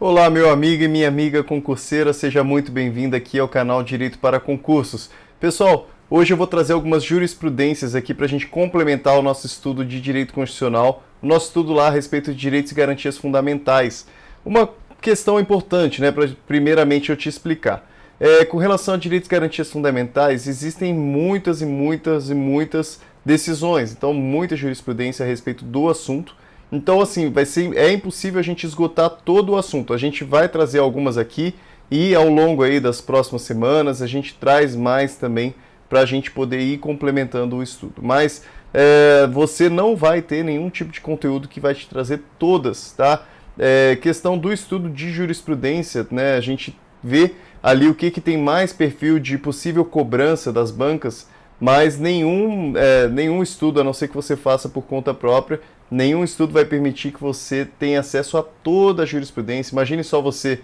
Olá, meu amigo e minha amiga concurseira, seja muito bem-vindo aqui ao canal Direito para Concursos. Pessoal, hoje eu vou trazer algumas jurisprudências aqui para a gente complementar o nosso estudo de Direito Constitucional, o nosso estudo lá a respeito de direitos e garantias fundamentais. Uma questão importante, né, para primeiramente eu te explicar. Com relação a direitos e garantias fundamentais, existem muitas decisões, então muita jurisprudência a respeito do assunto. Então, assim, é impossível a gente esgotar todo o assunto. A gente vai trazer algumas aqui e ao longo aí das próximas semanas a gente traz mais também para a gente poder ir complementando o estudo. Mas você não vai ter nenhum tipo de conteúdo que vai te trazer todas, tá? Questão do estudo de jurisprudência, né? A gente vê ali o que tem mais perfil de possível cobrança das bancas, mas nenhum estudo, a não ser que você faça por conta própria, nenhum estudo vai permitir que você tenha acesso a toda a jurisprudência. Imagine só você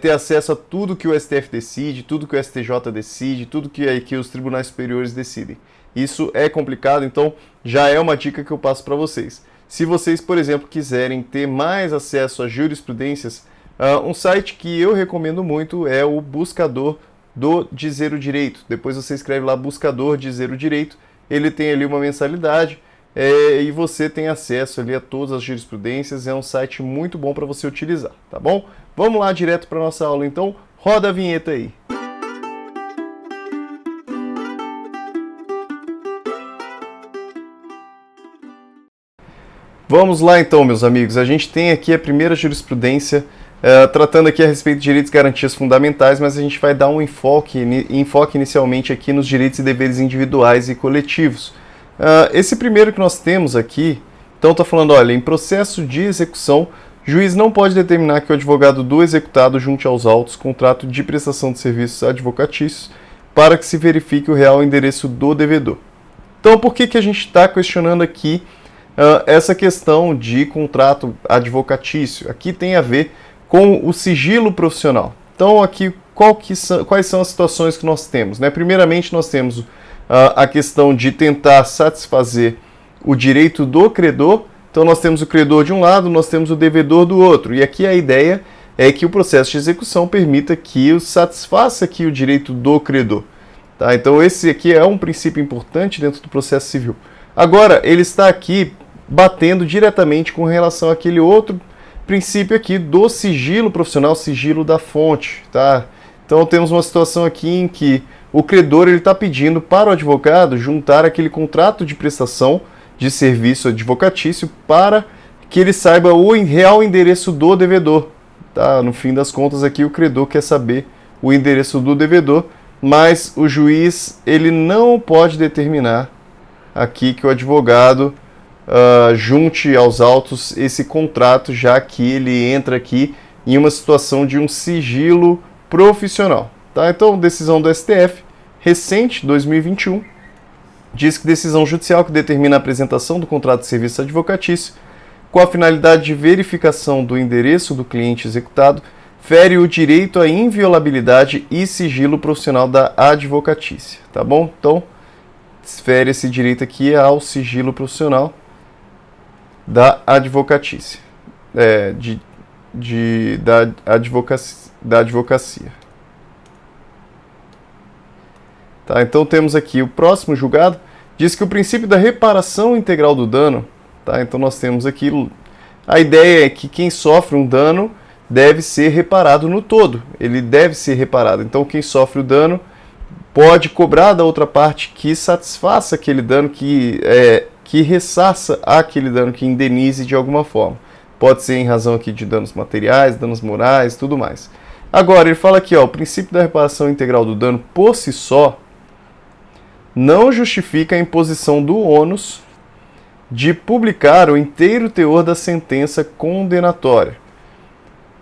ter acesso a tudo que o STF decide, tudo que o STJ decide, tudo que os tribunais superiores decidem. Isso é complicado, então já é uma dica que eu passo para vocês. Se vocês, por exemplo, quiserem ter mais acesso a jurisprudências, um site que eu recomendo muito é o Buscador do Dizer o Direito. Depois você escreve lá Buscador Dizer o Direito, ele tem ali uma mensalidade e você tem acesso ali a todas as jurisprudências. É um site muito bom para você utilizar, tá bom? Vamos lá direto para nossa aula então, roda a vinheta aí. Vamos lá então, meus amigos, a gente tem aqui a primeira jurisprudência tratando aqui a respeito de direitos e garantias fundamentais, mas a gente vai dar um enfoque inicialmente aqui nos direitos e deveres individuais e coletivos. Esse primeiro que nós temos aqui, então está falando, olha, em processo de execução, juiz não pode determinar que o advogado do executado junte aos autos contrato de prestação de serviços advocatícios para que se verifique o real endereço do devedor. Então, por que a gente está questionando aqui essa questão de contrato advocatício? Aqui tem a ver com o sigilo profissional. Então, aqui, quais são as situações que nós temos, né? Primeiramente, nós temos a questão de tentar satisfazer o direito do credor. Então, nós temos o credor de um lado, nós temos o devedor do outro. E aqui a ideia é que o processo de execução permita que satisfaça aqui o direito do credor. Tá? Então, esse aqui é um princípio importante dentro do processo civil. Agora, ele está aqui batendo diretamente com relação àquele outro princípio aqui do sigilo profissional, sigilo da fonte, tá? Então temos uma situação aqui em que o credor está pedindo para o advogado juntar aquele contrato de prestação de serviço advocatício para que ele saiba o real endereço do devedor, tá? No fim das contas aqui o credor quer saber o endereço do devedor, mas o juiz ele não pode determinar aqui que o advogado junte aos autos esse contrato, já que ele entra aqui em uma situação de um sigilo profissional. Tá? Então, decisão do STF, recente, 2021, diz que decisão judicial que determina a apresentação do contrato de serviço advocatício com a finalidade de verificação do endereço do cliente executado fere o direito à inviolabilidade e sigilo profissional da advocatícia. Tá bom? Então, fere esse direito aqui ao sigilo profissional da advocatícia, da advocacia. Tá, então temos aqui o próximo julgado, diz que o princípio da reparação integral do dano, tá, então nós temos aqui, a ideia é que quem sofre um dano deve ser reparado no todo, ele deve ser reparado, então quem sofre o dano pode cobrar da outra parte que satisfaça aquele dano, que ressarça aquele dano, que indenize de alguma forma. Pode ser em razão aqui de danos materiais, danos morais, tudo mais. Agora, ele fala aqui, ó, o princípio da reparação integral do dano, por si só, não justifica a imposição do ônus de publicar o inteiro teor da sentença condenatória.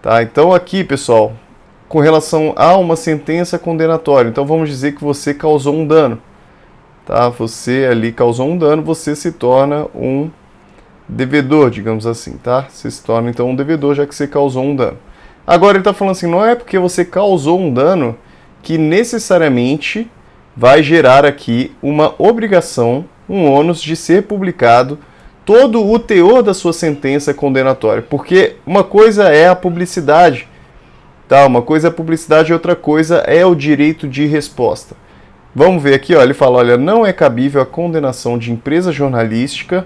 Tá? Então aqui, pessoal, com relação a uma sentença condenatória, então vamos dizer que você causou um dano. Tá? Você ali causou um dano, você se torna um devedor, digamos assim, tá? Você se torna então um devedor, já que você causou um dano. Agora ele está falando assim, não é porque você causou um dano que necessariamente vai gerar aqui uma obrigação, um ônus de ser publicado todo o teor da sua sentença condenatória, porque uma coisa é a publicidade, tá? Uma coisa é a publicidade e outra coisa é o direito de resposta. Vamos ver aqui, ó, ele fala, olha, não é cabível a condenação de empresa jornalística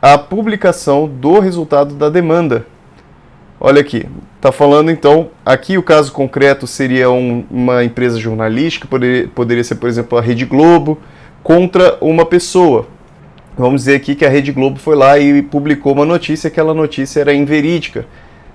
à publicação do resultado da demanda. Olha aqui, está falando então, aqui o caso concreto seria uma empresa jornalística, poderia ser, por exemplo, a Rede Globo, contra uma pessoa. Vamos dizer aqui que a Rede Globo foi lá e publicou uma notícia, aquela notícia era inverídica.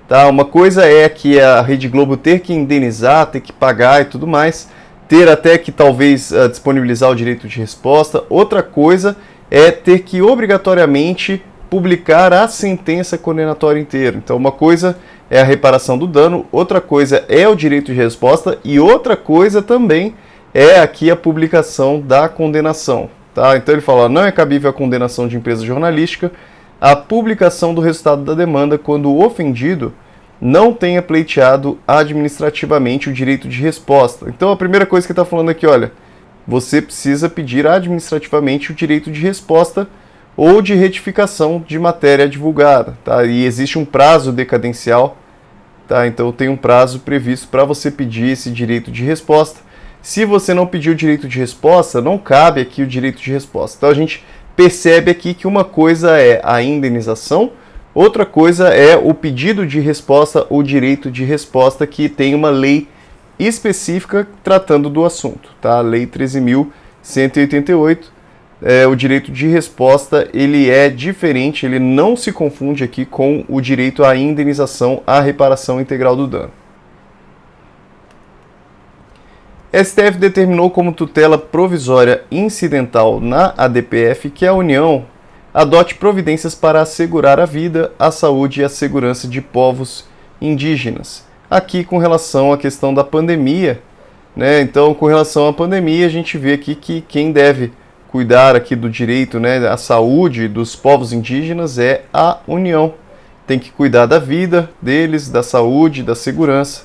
Tá? Uma coisa é que a Rede Globo ter que indenizar, ter que pagar e tudo mais, ter até que talvez disponibilizar o direito de resposta. Outra coisa é ter que obrigatoriamente publicar a sentença condenatória inteira. Então uma coisa é a reparação do dano, outra coisa é o direito de resposta e outra coisa também é aqui a publicação da condenação. Tá? Então ele fala, não é cabível a condenação de empresa jornalística a publicação do resultado da demanda quando o ofendido não tenha pleiteado administrativamente o direito de resposta. Então a primeira coisa que ele está falando aqui, olha, você precisa pedir administrativamente o direito de resposta ou de retificação de matéria divulgada, tá? E existe um prazo decadencial, tá? Então tem um prazo previsto para você pedir esse direito de resposta. Se você não pedir o direito de resposta, não cabe aqui o direito de resposta. Então a gente percebe aqui que uma coisa é a indenização, outra coisa é o pedido de resposta, o direito de resposta, que tem uma lei específica tratando do assunto, tá? A Lei 13.188. O direito de resposta ele é diferente, ele não se confunde aqui com o direito à indenização, à reparação integral do dano. STF determinou como tutela provisória incidental na ADPF que a União adote providências para assegurar a vida, a saúde e a segurança de povos indígenas. Aqui com relação à questão da pandemia, né? Então com relação à pandemia a gente vê aqui que quem deve cuidar aqui do direito, né, à saúde dos povos indígenas é a União. Tem que cuidar da vida deles, da saúde, da segurança.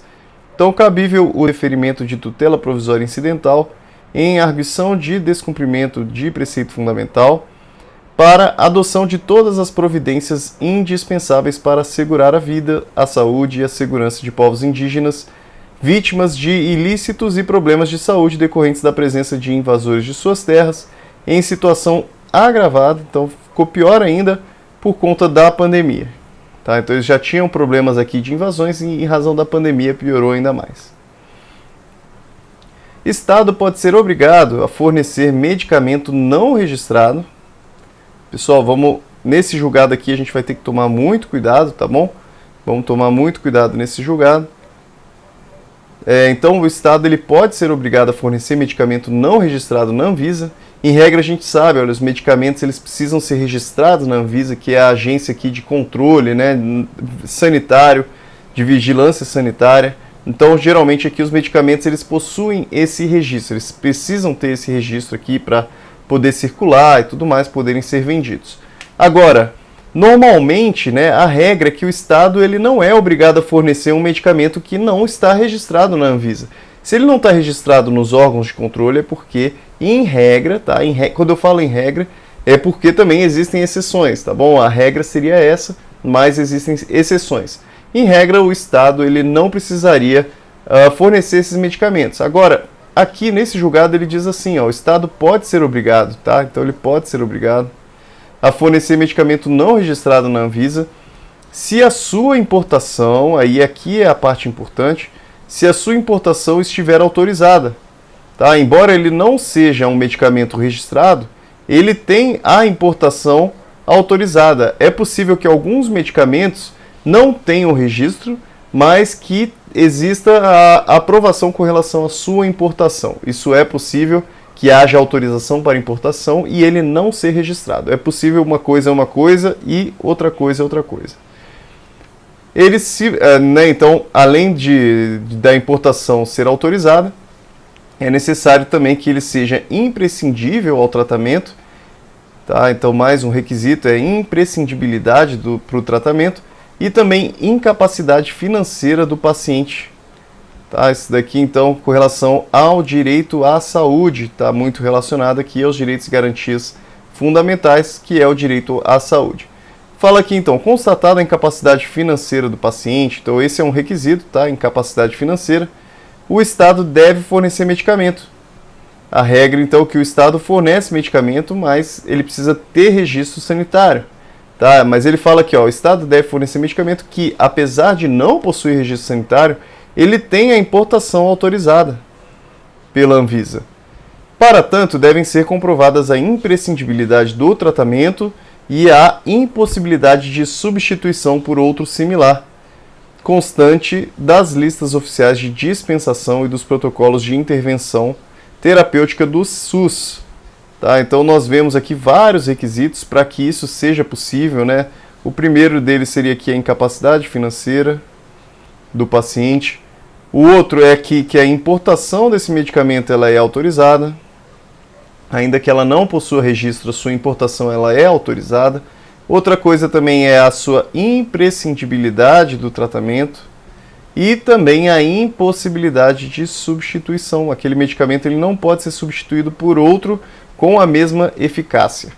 Então, cabível o deferimento de tutela provisória incidental em arguição de descumprimento de preceito fundamental para adoção de todas as providências indispensáveis para assegurar a vida, a saúde e a segurança de povos indígenas vítimas de ilícitos e problemas de saúde decorrentes da presença de invasores de suas terras em situação agravada, então ficou pior ainda por conta da pandemia. Tá? Então eles já tinham problemas aqui de invasões e em razão da pandemia piorou ainda mais. Estado pode ser obrigado a fornecer medicamento não registrado. Pessoal, nesse julgado aqui a gente vai ter que tomar muito cuidado, tá bom? Vamos tomar muito cuidado nesse julgado. Então o Estado ele pode ser obrigado a fornecer medicamento não registrado na Anvisa. Em regra a gente sabe, olha, os medicamentos eles precisam ser registrados na Anvisa, que é a agência aqui de controle, né, sanitário, de vigilância sanitária. Então geralmente aqui os medicamentos eles possuem esse registro, eles precisam ter esse registro aqui para poder circular e tudo mais, poderem ser vendidos. Agora, normalmente, né, a regra é que o Estado ele não é obrigado a fornecer um medicamento que não está registrado na Anvisa. Se ele não está registrado nos órgãos de controle é porque, em regra, tá? Quando eu falo em regra, é porque também existem exceções, tá bom? A regra seria essa, mas existem exceções. Em regra, o Estado ele não precisaria fornecer esses medicamentos. Agora, aqui nesse julgado ele diz assim, ó, o Estado pode ser obrigado, tá? Então ele pode ser obrigado a fornecer medicamento não registrado na Anvisa se a sua importação, aí aqui é a parte importante, se a sua importação estiver autorizada. Tá? Embora ele não seja um medicamento registrado, ele tem a importação autorizada. É possível que alguns medicamentos não tenham registro, mas que exista a aprovação com relação à sua importação. Isso é possível que haja autorização para importação e ele não ser registrado. É possível uma coisa é uma coisa e outra coisa é outra coisa. Então, além da importação ser autorizada, é necessário também que ele seja imprescindível ao tratamento. Tá? Então, mais um requisito é imprescindibilidade para o tratamento e também incapacidade financeira do paciente. Tá? Isso daqui, então, com relação ao direito à saúde, está muito relacionado aqui aos direitos e garantias fundamentais, que é o direito à saúde. Fala aqui então, constatada a incapacidade financeira do paciente, então esse é um requisito, tá? Incapacidade financeira, o Estado deve fornecer medicamento. A regra então é que o Estado fornece medicamento, mas ele precisa ter registro sanitário. Tá? Mas ele fala aqui, ó, o Estado deve fornecer medicamento que, apesar de não possuir registro sanitário, ele tem a importação autorizada pela Anvisa. Para tanto, devem ser comprovadas a imprescindibilidade do tratamento e a impossibilidade de substituição por outro similar, constante das listas oficiais de dispensação e dos protocolos de intervenção terapêutica do SUS. Tá? Então nós vemos aqui vários requisitos para que isso seja possível, né? O primeiro deles seria aqui a incapacidade financeira do paciente. O outro é aqui que a importação desse medicamento ela é autorizada. Ainda que ela não possua registro, a sua importação ela é autorizada. Outra coisa também é a sua imprescindibilidade do tratamento e também a impossibilidade de substituição. Aquele medicamento ele não pode ser substituído por outro com a mesma eficácia.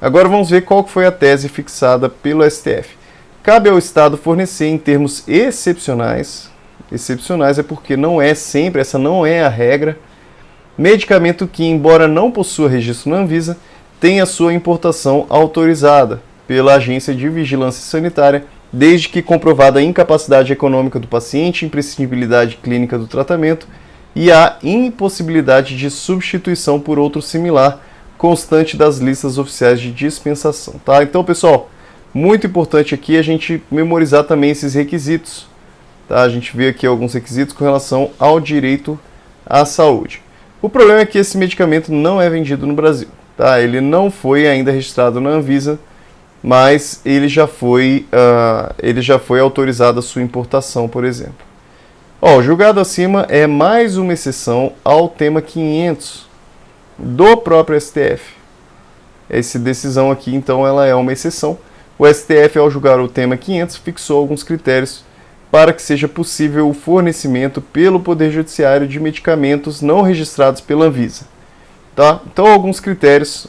Agora vamos ver qual foi a tese fixada pelo STF. Cabe ao Estado fornecer em termos excepcionais, excepcionais é porque não é sempre, essa não é a regra, medicamento que, embora não possua registro na Anvisa, tenha sua importação autorizada pela Agência de Vigilância Sanitária, desde que comprovada a incapacidade econômica do paciente, imprescindibilidade clínica do tratamento e a impossibilidade de substituição por outro similar, constante das listas oficiais de dispensação. Tá? Então, pessoal, muito importante aqui a gente memorizar também esses requisitos. Tá? A gente vê aqui alguns requisitos com relação ao direito à saúde. O problema é que esse medicamento não é vendido no Brasil. Tá? Ele não foi ainda registrado na Anvisa, mas ele já foi autorizado a sua importação, por exemplo. Ó, o julgado acima é mais uma exceção ao tema 500 do próprio STF. Essa decisão aqui, então, ela é uma exceção. O STF, ao julgar o tema 500, fixou alguns critérios para que seja possível o fornecimento pelo Poder Judiciário de medicamentos não registrados pela Anvisa. Tá? Então, alguns critérios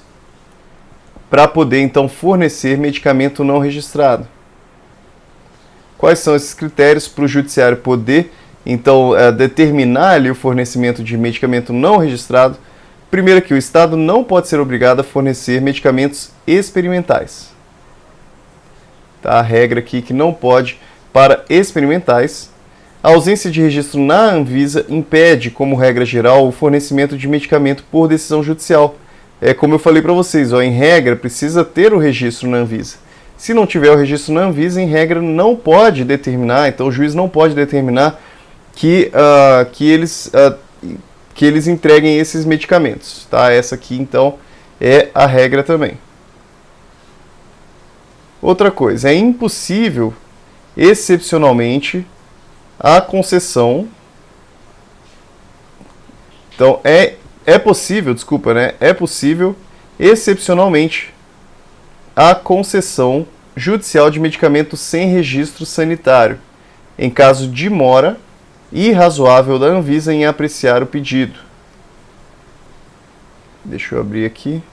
para poder, então, fornecer medicamento não registrado. Quais são esses critérios para o Judiciário poder, então, determinar ali o fornecimento de medicamento não registrado? Primeiro que o Estado não pode ser obrigado a fornecer medicamentos experimentais. Tá? A regra aqui que não pode para experimentais. A ausência de registro na Anvisa impede, como regra geral, o fornecimento de medicamento por decisão judicial. É como eu falei para vocês, ó, em regra precisa ter o registro na Anvisa. Se não tiver o registro na Anvisa, em regra não pode determinar, então o juiz não pode determinar que eles entreguem esses medicamentos. Tá? Essa aqui, então, é a regra também. Outra coisa, é impossível, excepcionalmente, a concessão. Então, é possível, excepcionalmente, a concessão judicial de medicamento sem registro sanitário, em caso de mora irrazoável da Anvisa em apreciar o pedido. Deixa eu abrir aqui.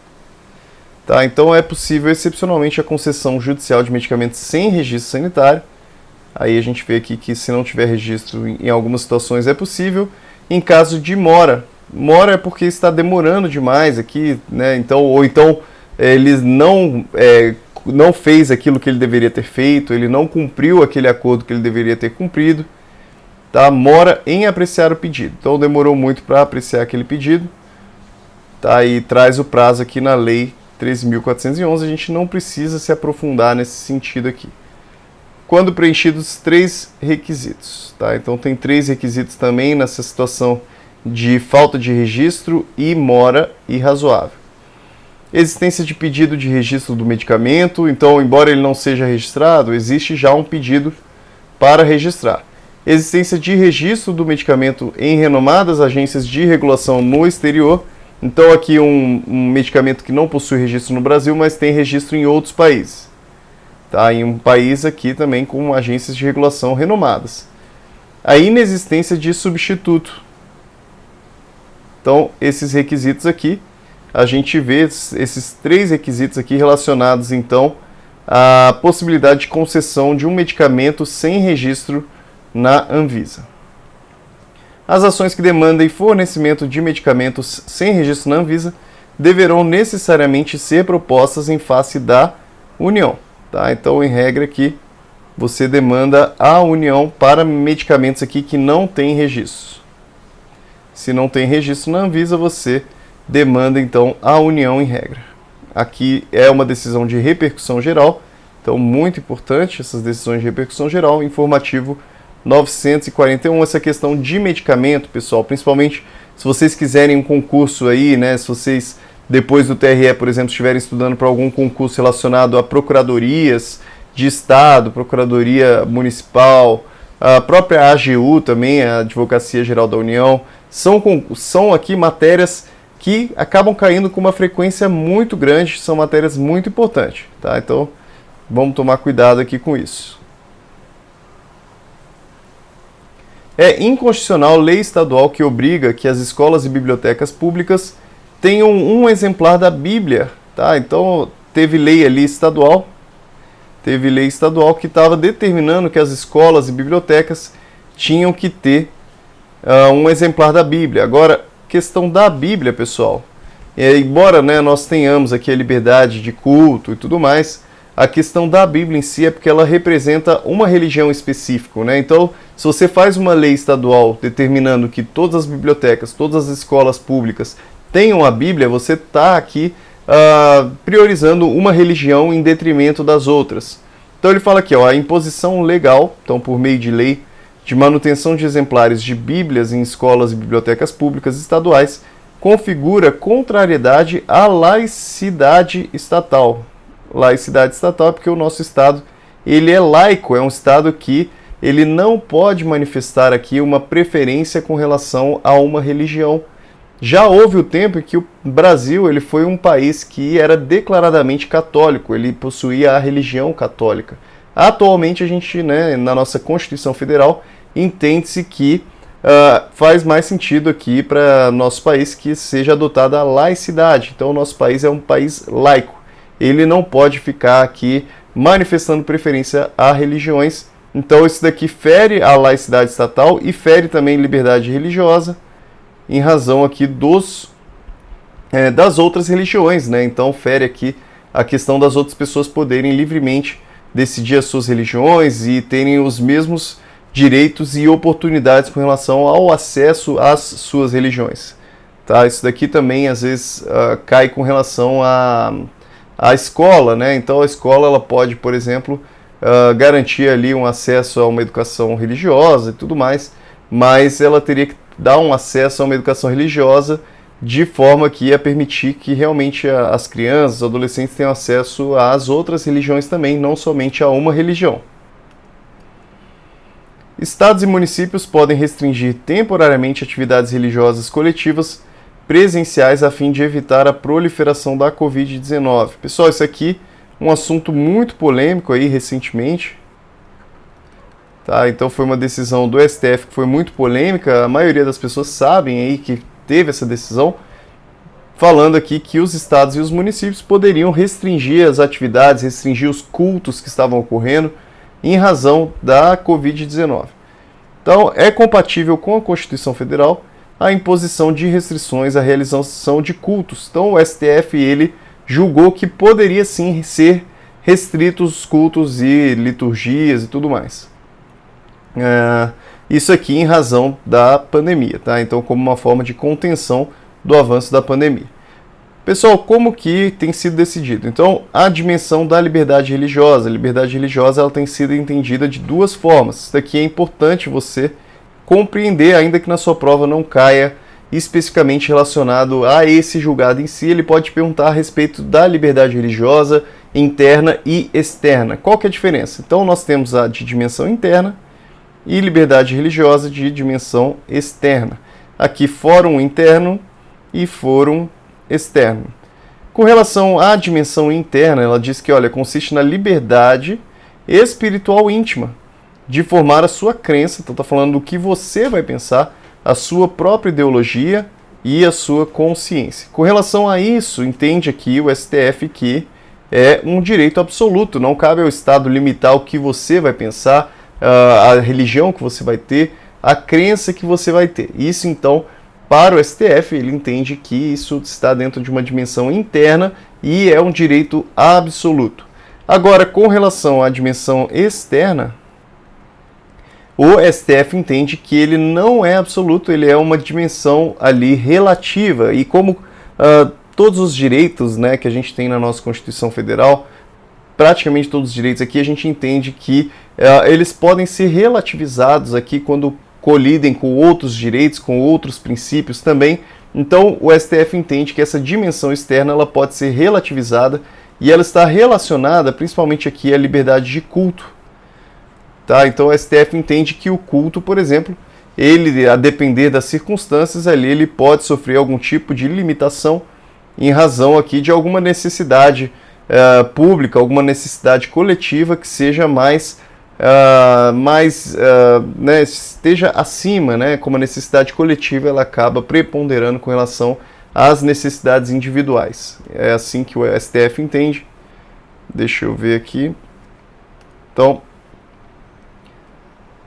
Tá, então é possível excepcionalmente a concessão judicial de medicamentos sem registro sanitário. Aí a gente vê aqui que se não tiver registro, em algumas situações é possível. Em caso de mora, mora é porque está demorando demais aqui, né? Então, ou então ele não fez aquilo que ele deveria ter feito, ele não cumpriu aquele acordo que ele deveria ter cumprido. Tá? Mora em apreciar o pedido. Então demorou muito para apreciar aquele pedido. Tá? E traz o prazo aqui na Lei 13.411. A gente não precisa se aprofundar nesse sentido aqui. Quando preenchidos 3 requisitos. Tá? Então tem 3 requisitos também nessa situação de falta de registro e mora irrazoável. Existência de pedido de registro do medicamento. Então, embora ele não seja registrado, existe já um pedido para registrar. Existência de registro do medicamento em renomadas agências de regulação no exterior. Então aqui um medicamento que não possui registro no Brasil, mas tem registro em outros países. Tá? Em um país aqui também com agências de regulação renomadas. A inexistência de substituto. Então esses requisitos aqui. a gente vê esses 3 requisitos aqui relacionados, então, à possibilidade de concessão de um medicamento sem registro na Anvisa. As ações que demandem fornecimento de medicamentos sem registro na Anvisa deverão necessariamente ser propostas em face da União. Tá? Então, em regra aqui, você demanda a União para medicamentos aqui que não têm registro. Se não tem registro na Anvisa, você demanda então a União em regra. Aqui é uma decisão de repercussão geral, então muito importante essas decisões de repercussão geral. Informativo 941, essa questão de medicamento, pessoal, principalmente se vocês quiserem um concurso aí, né, se vocês depois do TRE, por exemplo, estiverem estudando para algum concurso relacionado a procuradorias de Estado, Procuradoria Municipal, a própria AGU também, a Advocacia Geral da União, são aqui matérias que acabam caindo com uma frequência muito grande, são matérias muito importantes, tá? Então, vamos tomar cuidado aqui com isso. É inconstitucional lei estadual que obriga que as escolas e bibliotecas públicas tenham um exemplar da Bíblia, tá? Então, teve lei ali estadual que estava determinando que as escolas e bibliotecas tinham que ter um exemplar da Bíblia. Agora, questão da Bíblia, pessoal, embora, né, nós tenhamos aqui a liberdade de culto e tudo mais, a questão da Bíblia em si é porque ela representa uma religião específica, né? Então, se você faz uma lei estadual determinando que todas as bibliotecas, todas as escolas públicas tenham a Bíblia, você está aqui priorizando uma religião em detrimento das outras. Então ele fala aqui, ó, a imposição legal, então por meio de lei, de manutenção de exemplares de Bíblias em escolas e bibliotecas públicas estaduais configura contrariedade à laicidade estatal. Laicidade estatal é porque o nosso Estado ele é laico, é um Estado que ele não pode manifestar aqui uma preferência com relação a uma religião. Já houve o tempo em que o Brasil ele foi um país que era declaradamente católico, ele possuía a religião católica. Atualmente a gente, né, na nossa Constituição Federal, entende-se que faz mais sentido aqui para nosso país que seja adotada a laicidade. Então o nosso país é um país laico, ele não pode ficar aqui manifestando preferência a religiões. Então isso daqui fere a laicidade estatal e fere também liberdade religiosa, em razão aqui das outras religiões, né? Então fere aqui a questão das outras pessoas poderem livremente decidir as suas religiões e terem os mesmos direitos e oportunidades com relação ao acesso às suas religiões. Tá? Isso daqui também às vezes cai com relação à escola, né? Então a escola ela pode, por exemplo, garantir ali um acesso a uma educação religiosa e tudo mais, mas ela teria que dar um acesso a uma educação religiosa de forma que ia permitir que realmente as crianças, os adolescentes tenham acesso às outras religiões também, não somente a uma religião. Estados e municípios podem restringir temporariamente atividades religiosas coletivas presenciais a fim de evitar a proliferação da Covid-19. Pessoal, isso aqui é um assunto muito polêmico aí recentemente. Tá, então foi uma decisão do STF que foi muito polêmica, a maioria das pessoas sabem aí que teve essa decisão, falando aqui que os estados e os municípios poderiam restringir as atividades, restringir os cultos que estavam ocorrendo em razão da Covid-19. Então é compatível com a Constituição Federal a imposição de restrições à realização de cultos. Então o STF ele julgou que poderia sim ser restritos os cultos e liturgias e tudo mais. Isso aqui em razão da pandemia, tá? Então como uma forma de contenção do avanço da pandemia. Pessoal, como que tem sido decidido? Então, a dimensão da liberdade religiosa. A liberdade religiosa ela tem sido entendida de duas formas. Isso daqui é importante você compreender, ainda que na sua prova não caia especificamente relacionado a esse julgado em si. Ele pode perguntar a respeito da liberdade religiosa interna e externa. Qual que é a diferença? Então, nós temos a de dimensão interna e liberdade religiosa de dimensão externa. Aqui, fórum interno e fórum externo. Com relação à dimensão interna, ela diz que, olha, consiste na liberdade espiritual íntima de formar a sua crença, então está falando do que você vai pensar, a sua própria ideologia e a sua consciência. Com relação a isso, entende aqui o STF que é um direito absoluto, não cabe ao Estado limitar o que você vai pensar, a religião que você vai ter, a crença que você vai ter. Isso, então, para o STF, ele entende que isso está dentro de uma dimensão interna e é um direito absoluto. Agora, com relação à dimensão externa, o STF entende que ele não é absoluto, ele é uma dimensão ali relativa. E como todos os direitos, né, que a gente tem na nossa Constituição Federal, praticamente todos os direitos aqui, a gente entende que eles podem ser relativizados aqui quando colidem com outros direitos, com outros princípios também. Então o STF entende que essa dimensão externa ela pode ser relativizada e ela está relacionada principalmente aqui à liberdade de culto. Tá? Então o STF entende que o culto, por exemplo, ele, a depender das circunstâncias ali, ele pode sofrer algum tipo de limitação em razão aqui de alguma necessidade pública, alguma necessidade coletiva que seja né, esteja acima, né, como a necessidade coletiva ela acaba preponderando com relação às necessidades individuais. É assim que o STF entende. Deixa eu ver aqui. Então,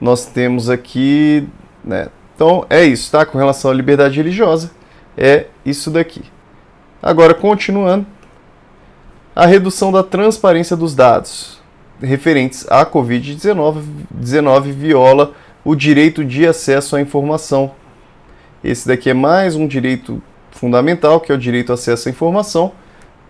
nós temos aqui, né, então é isso, tá? Com relação à liberdade religiosa, é isso daqui. Agora, continuando, a redução da transparência dos dados referentes à Covid-19 viola o direito de acesso à informação. Esse daqui é mais um direito fundamental, que é o direito ao acesso à informação,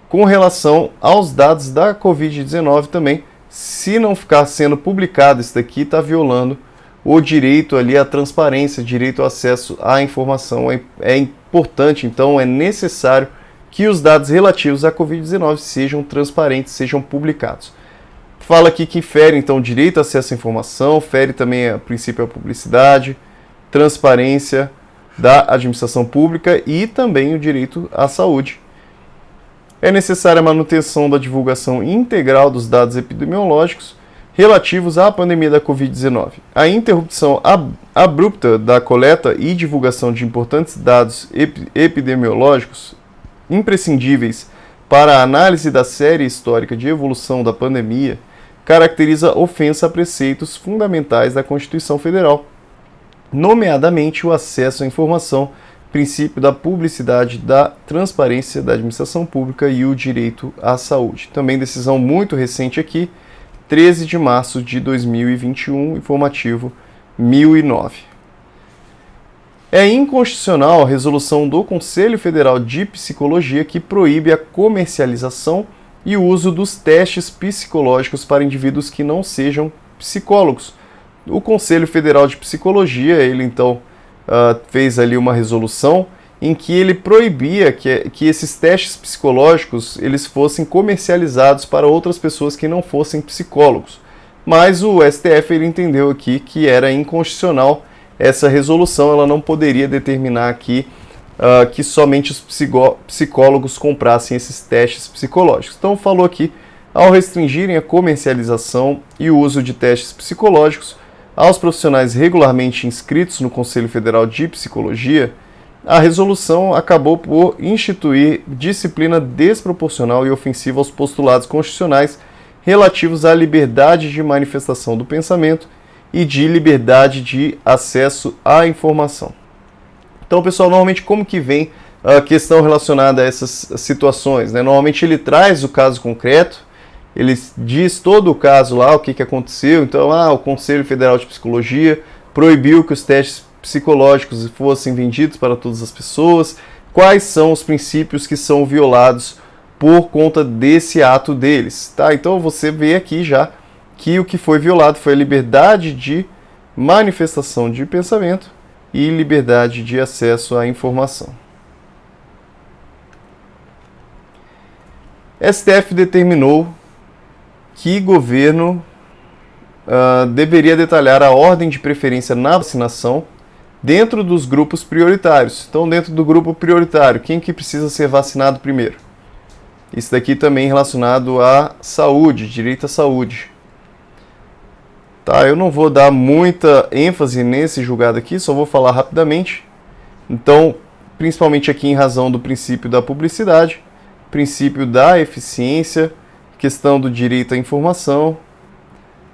com relação aos dados da Covid-19 também. Se não ficar sendo publicado isso daqui, está violando o direito ali à transparência, direito ao acesso à informação. É importante, então, é necessário que os dados relativos à Covid-19 sejam transparentes, sejam publicados. Fala aqui que fere, então, o direito ao acesso à informação, fere também o princípio da publicidade, transparência da administração pública e também o direito à saúde. É necessária a manutenção da divulgação integral dos dados epidemiológicos relativos à pandemia da Covid-19. A interrupção abrupta da coleta e divulgação de importantes dados epidemiológicos imprescindíveis para a análise da série histórica de evolução da pandemia caracteriza ofensa a preceitos fundamentais da Constituição Federal, nomeadamente o acesso à informação, princípio da publicidade, da transparência da administração pública e o direito à saúde. Também decisão muito recente aqui, 13 de março de 2021, informativo 1009. É inconstitucional a resolução do Conselho Federal de Psicologia que proíbe a comercialização e o uso dos testes psicológicos para indivíduos que não sejam psicólogos. O Conselho Federal de Psicologia, ele então fez ali uma resolução em que ele proibia que esses testes psicológicos eles fossem comercializados para outras pessoas que não fossem psicólogos. Mas o STF ele entendeu aqui que era inconstitucional essa resolução, ela não poderia determinar aqui que somente os psicólogos comprassem esses testes psicológicos. Então falou aqui, ao restringirem a comercialização e o uso de testes psicológicos aos profissionais regularmente inscritos no Conselho Federal de Psicologia, a resolução acabou por instituir disciplina desproporcional e ofensiva aos postulados constitucionais relativos à liberdade de manifestação do pensamento e de liberdade de acesso à informação. Então, pessoal, normalmente como que vem a questão relacionada a essas situações, né? Normalmente ele traz o caso concreto, ele diz todo o caso lá, o que aconteceu. Então, o Conselho Federal de Psicologia proibiu que os testes psicológicos fossem vendidos para todas as pessoas, quais são os princípios que são violados por conta desse ato deles, tá? Então você vê aqui já que o que foi violado foi a liberdade de manifestação de pensamento e liberdade de acesso à informação. STF determinou que governo deveria detalhar a ordem de preferência na vacinação dentro dos grupos prioritários. Então, dentro do grupo prioritário, quem que precisa ser vacinado primeiro? Isso daqui também relacionado à saúde, direito à saúde. Tá, eu não vou dar muita ênfase nesse julgado aqui, só vou falar rapidamente. Então, principalmente aqui em razão do princípio da publicidade, princípio da eficiência, questão do direito à informação,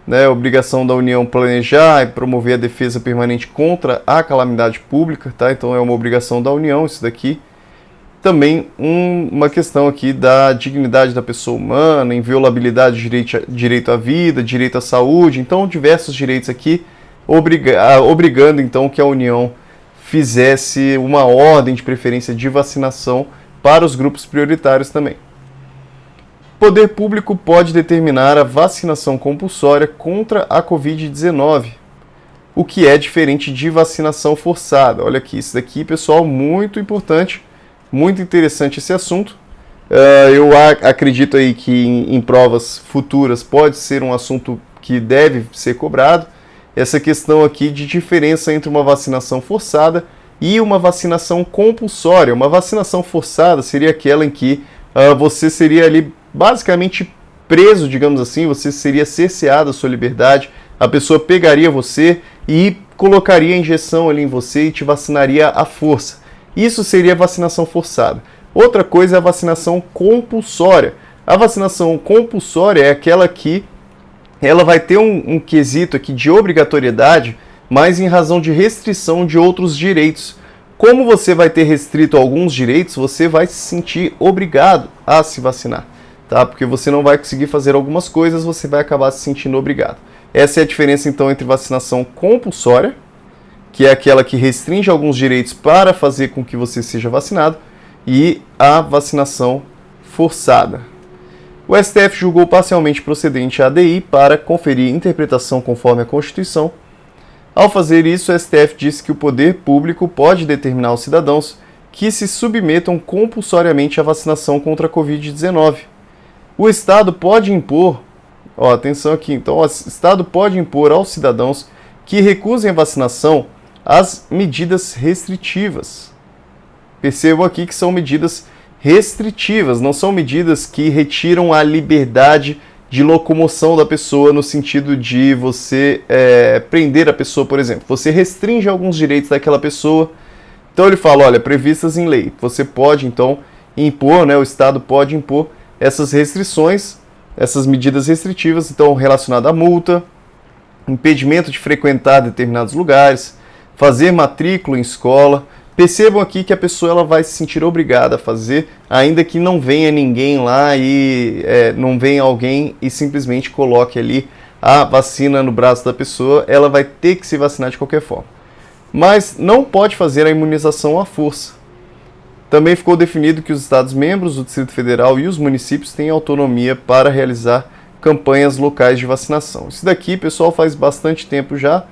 né, obrigação da União planejar e promover a defesa permanente contra a calamidade pública, tá? Então é uma obrigação da União isso daqui. Também uma questão aqui da dignidade da pessoa humana, inviolabilidade do direito à vida, direito à saúde, então diversos direitos aqui, obrigando então que a União fizesse uma ordem de preferência de vacinação para os grupos prioritários também. O poder público pode determinar a vacinação compulsória contra a Covid-19, o que é diferente de vacinação forçada. Olha aqui, isso daqui, pessoal, muito importante, muito interessante esse assunto. Eu acredito aí que em provas futuras pode ser um assunto que deve ser cobrado. Essa questão aqui de diferença entre uma vacinação forçada e uma vacinação compulsória. Uma vacinação forçada seria aquela em que você seria ali basicamente preso, digamos assim, você seria cerceado a sua liberdade, a pessoa pegaria você e colocaria a injeção ali em você e te vacinaria à força. Isso seria vacinação forçada. Outra coisa é a vacinação compulsória. A vacinação compulsória é aquela que ela vai ter um quesito aqui de obrigatoriedade, mas em razão de restrição de outros direitos. Como você vai ter restrito alguns direitos, você vai se sentir obrigado a se vacinar, tá? Porque você não vai conseguir fazer algumas coisas, você vai acabar se sentindo obrigado. Essa é a diferença então entre vacinação compulsória, que é aquela que restringe alguns direitos para fazer com que você seja vacinado, e a vacinação forçada. O STF julgou parcialmente procedente a ADI para conferir interpretação conforme a Constituição. Ao fazer isso, o STF disse que o poder público pode determinar aos cidadãos que se submetam compulsoriamente à vacinação contra a Covid-19. O Estado pode impor, atenção aqui, então, o Estado pode impor aos cidadãos que recusem a vacinação as medidas restritivas. Percebam aqui que são medidas restritivas, não são medidas que retiram a liberdade de locomoção da pessoa no sentido de você prender a pessoa, por exemplo. Você restringe alguns direitos daquela pessoa. Então ele fala, olha, previstas em lei. Você pode, então, impor, né, o Estado pode impor essas restrições, essas medidas restritivas, então, relacionadas à multa, impedimento de frequentar determinados lugares, fazer matrícula em escola. Percebam aqui que a pessoa ela vai se sentir obrigada a fazer, ainda que não venha ninguém lá e não venha alguém e simplesmente coloque ali a vacina no braço da pessoa, ela vai ter que se vacinar de qualquer forma. Mas não pode fazer a imunização à força. Também ficou definido que os Estados-membros, o Distrito Federal e os municípios têm autonomia para realizar campanhas locais de vacinação. Isso daqui, pessoal, faz bastante tempo já,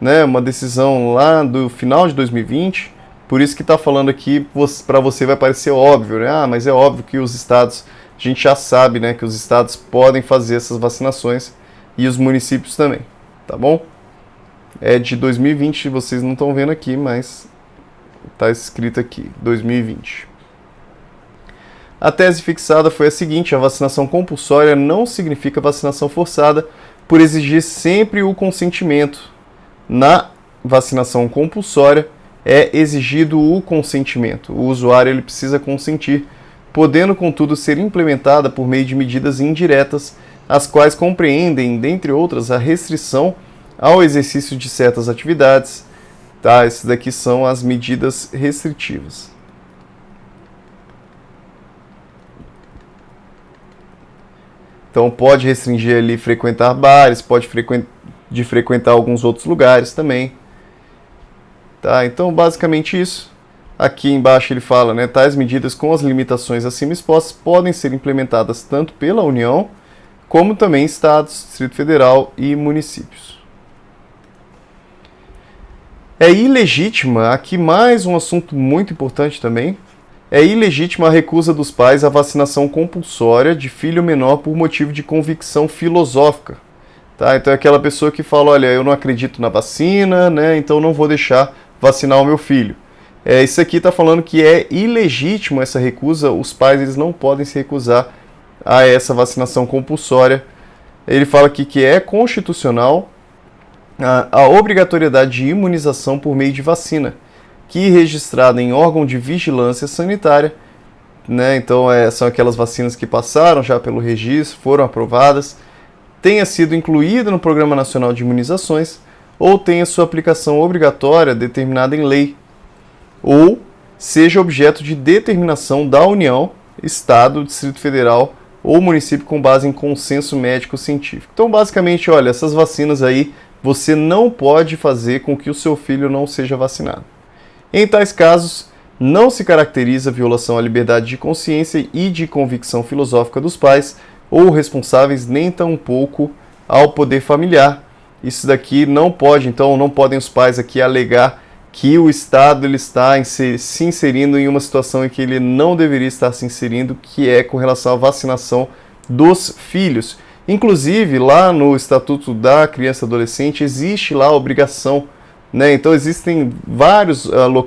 né? Uma decisão lá do final de 2020. Por isso que está falando aqui, para você vai parecer óbvio, né? Ah, mas é óbvio que os estados, a gente já sabe, né, que os estados podem fazer essas vacinações e os municípios também, tá bom? É de 2020, vocês não estão vendo aqui, mas está escrito aqui, 2020. A tese fixada foi a seguinte: a vacinação compulsória não significa vacinação forçada, por exigir sempre o consentimento. Na vacinação compulsória, é exigido o consentimento. O usuário ele precisa consentir, podendo, contudo, ser implementada por meio de medidas indiretas, as quais compreendem, dentre outras, a restrição ao exercício de certas atividades. Tá? Essas daqui são as medidas restritivas. Então, pode restringir ali frequentar bares, pode frequentar alguns outros lugares também. Tá, então, basicamente isso. Aqui embaixo ele fala, né, tais medidas com as limitações acima expostas podem ser implementadas tanto pela União, como também Estados, Distrito Federal e municípios. É ilegítima, aqui mais um assunto muito importante também, é ilegítima a recusa dos pais à vacinação compulsória de filho menor por motivo de convicção filosófica. Tá, então é aquela pessoa que fala, olha, eu não acredito na vacina, né, então não vou deixar vacinar o meu filho. Isso aqui está falando que é ilegítimo essa recusa, os pais eles não podem se recusar a essa vacinação compulsória. Ele fala aqui que é constitucional a obrigatoriedade de imunização por meio de vacina. que registrada em órgão de vigilância sanitária, né? Então são aquelas vacinas que passaram já pelo registro, foram aprovadas, tenha sido incluída no Programa Nacional de Imunizações ou tenha sua aplicação obrigatória determinada em lei, ou seja objeto de determinação da União, Estado, Distrito Federal ou município com base em consenso médico-científico. Então, basicamente, olha, essas vacinas aí você não pode fazer com que o seu filho não seja vacinado. Em tais casos, não se caracteriza violação à liberdade de consciência e de convicção filosófica dos pais ou responsáveis, nem tampouco ao poder familiar. Isso daqui não pode, então não podem os pais aqui alegar que o Estado ele está se inserindo em uma situação em que ele não deveria estar se inserindo, que é com relação à vacinação dos filhos. Inclusive, lá no Estatuto da Criança e Adolescente, existe lá a obrigação, né? Então existem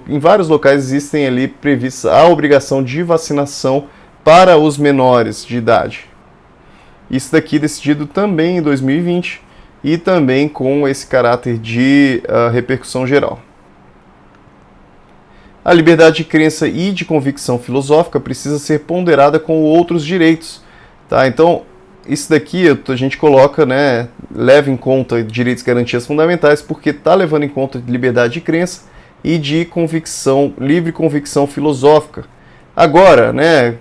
em vários locais existem ali prevista a obrigação de vacinação para os menores de idade. Isso daqui decidido também em 2020 e também com esse caráter de repercussão geral. A liberdade de crença e de convicção filosófica precisa ser ponderada com outros direitos, tá? Então, isso daqui a gente coloca, né, leva em conta direitos e garantias fundamentais, porque está levando em conta liberdade de crença e de convicção, livre convicção filosófica. Agora, né,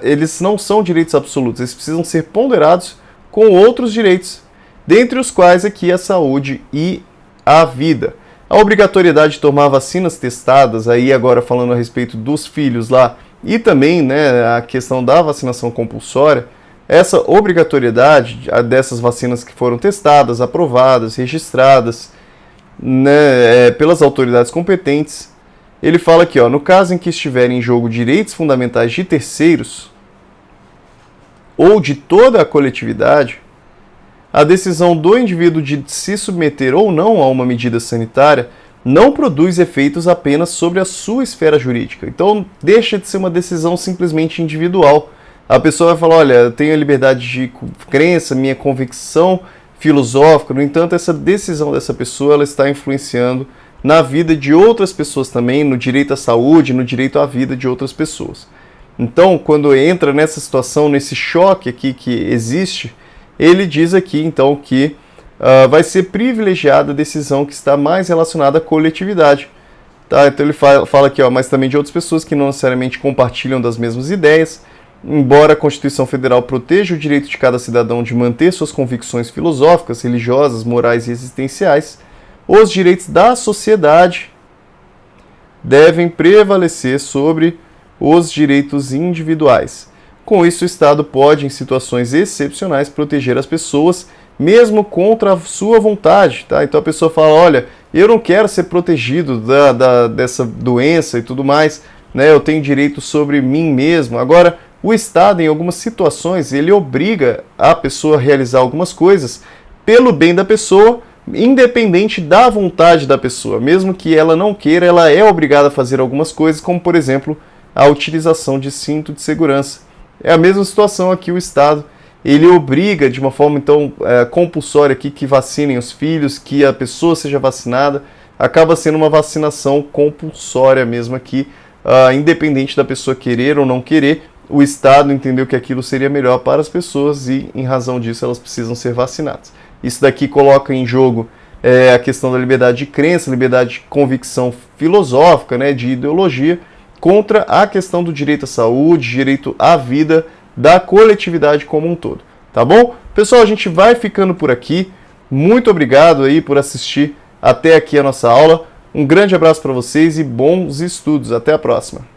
eles não são direitos absolutos, eles precisam ser ponderados com outros direitos, dentre os quais aqui a saúde e a vida. A obrigatoriedade de tomar vacinas testadas, aí agora falando a respeito dos filhos lá, e também, né, a questão da vacinação compulsória, essa obrigatoriedade dessas vacinas que foram testadas, aprovadas, registradas, né, pelas autoridades competentes, ele fala aqui, ó, no caso em que estiverem em jogo direitos fundamentais de terceiros ou de toda a coletividade, a decisão do indivíduo de se submeter ou não a uma medida sanitária não produz efeitos apenas sobre a sua esfera jurídica. Então, deixa de ser uma decisão simplesmente individual. A pessoa vai falar, olha, eu tenho a liberdade de crença, minha convicção filosófica, no entanto, essa decisão dessa pessoa ela está influenciando na vida de outras pessoas também, no direito à saúde, no direito à vida de outras pessoas. Então, quando entra nessa situação, nesse choque aqui que existe, ele diz aqui, então, que vai ser privilegiada a decisão que está mais relacionada à coletividade. Tá? Então ele fala aqui, ó, mas também de outras pessoas que não necessariamente compartilham das mesmas ideias. Embora a Constituição Federal proteja o direito de cada cidadão de manter suas convicções filosóficas, religiosas, morais e existenciais, os direitos da sociedade devem prevalecer sobre os direitos individuais. Com isso, o Estado pode, em situações excepcionais, proteger as pessoas, mesmo contra a sua vontade. Tá? Então a pessoa fala, olha, eu não quero ser protegido dessa doença e tudo mais, né? Eu tenho direito sobre mim mesmo. Agora, o Estado, em algumas situações, ele obriga a pessoa a realizar algumas coisas pelo bem da pessoa, independente da vontade da pessoa. Mesmo que ela não queira, ela é obrigada a fazer algumas coisas, como, por exemplo, a utilização de cinto de segurança. É a mesma situação aqui, o Estado, ele obriga de uma forma então compulsória aqui que vacinem os filhos, que a pessoa seja vacinada, acaba sendo uma vacinação compulsória mesmo aqui, independente da pessoa querer ou não querer, o Estado entendeu que aquilo seria melhor para as pessoas e em razão disso elas precisam ser vacinadas. Isso daqui coloca em jogo a questão da liberdade de crença, liberdade de convicção filosófica, né, de ideologia, contra a questão do direito à saúde, direito à vida da coletividade como um todo. Tá bom? Pessoal, a gente vai ficando por aqui. Muito obrigado aí por assistir até aqui a nossa aula. Um grande abraço para vocês e bons estudos. Até a próxima.